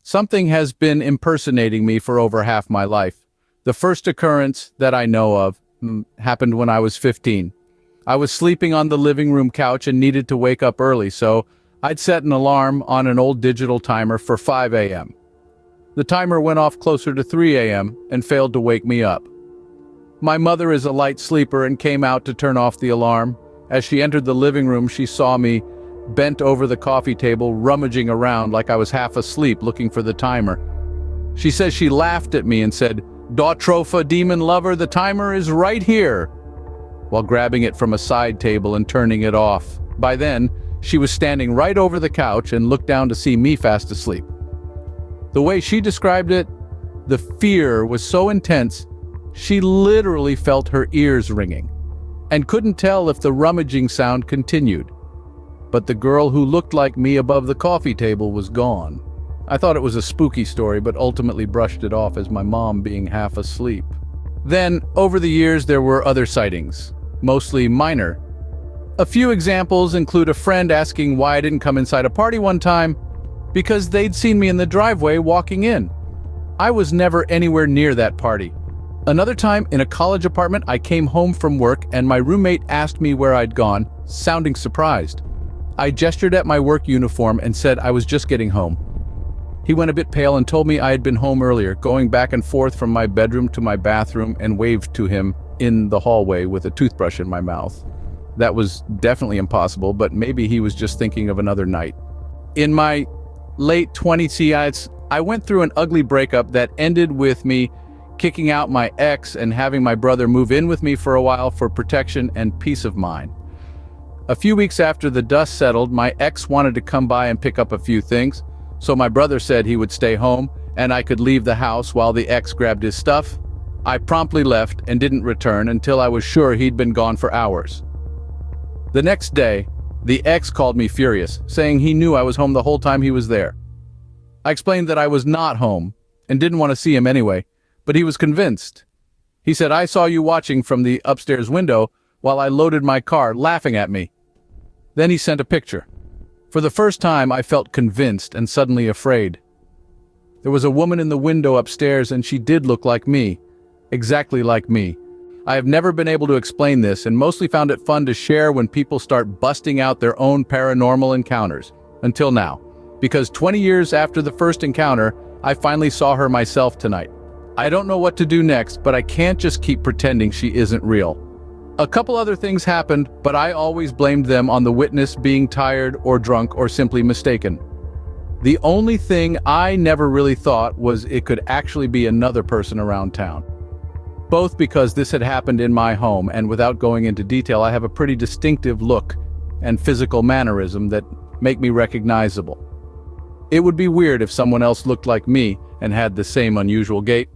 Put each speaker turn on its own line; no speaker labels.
Something has been impersonating me for over half my life. The first occurrence that I know of happened when I was 15. I was sleeping on the living room couch and needed to wake up early, so I'd set an alarm on an old digital timer for 5 a.m. The timer went off closer to 3 a.m. and failed to wake me up. My mother is a light sleeper and came out to turn off the alarm. As she entered the living room, she saw me bent over the coffee table, rummaging around like I was half asleep looking for the timer. She says she laughed at me and said, "Dautrofa, demon lover, the timer is right here," while grabbing it from a side table and turning it off. By then, she was standing right over the couch and looked down to see me fast asleep. The way she described it, the fear was so intense, she literally felt her ears ringing and couldn't tell if the rummaging sound continued. But the girl who looked like me above the coffee table was gone. I thought it was a spooky story, but ultimately brushed it off as my mom being half asleep. Then, over the years, there were other sightings, mostly minor. A few examples include a friend asking why I didn't come inside a party one time because they'd seen me in the driveway walking in. I was never anywhere near that party. Another time, in a college apartment, I came home from work and my roommate asked me where I'd gone, sounding surprised. I gestured at my work uniform and said I was just getting home. He went a bit pale and told me I had been home earlier, going back and forth from my bedroom to my bathroom, and waved to him in the hallway with a toothbrush in my mouth. That was definitely impossible, but maybe he was just thinking of another night. In my late 20s, I went through an ugly breakup that ended with me kicking out my ex and having my brother move in with me for a while for protection and peace of mind. A few weeks after the dust settled, my ex wanted to come by and pick up a few things, so my brother said he would stay home and I could leave the house while the ex grabbed his stuff. I promptly left and didn't return until I was sure he'd been gone for hours. The next day, the ex called me furious, saying he knew I was home the whole time he was there. I explained that I was not home and didn't want to see him anyway, but he was convinced. He said, "I saw you watching from the upstairs window while I loaded my car, laughing at me." Then he sent a picture. For the first time, I felt convinced and suddenly afraid. There was a woman in the window upstairs and she did look like me, exactly like me. I have never been able to explain this and mostly found it fun to share when people start busting out their own paranormal encounters. Until now. Because 20 years after the first encounter, I finally saw her myself tonight. I don't know what to do next, but I can't just keep pretending she isn't real. A couple other things happened, but I always blamed them on the witness being tired or drunk or simply mistaken. The only thing I never really thought was it could actually be another person around town. Both because this had happened in my home, and without going into detail, I have a pretty distinctive look and physical mannerism that make me recognizable. It would be weird if someone else looked like me and had the same unusual gait.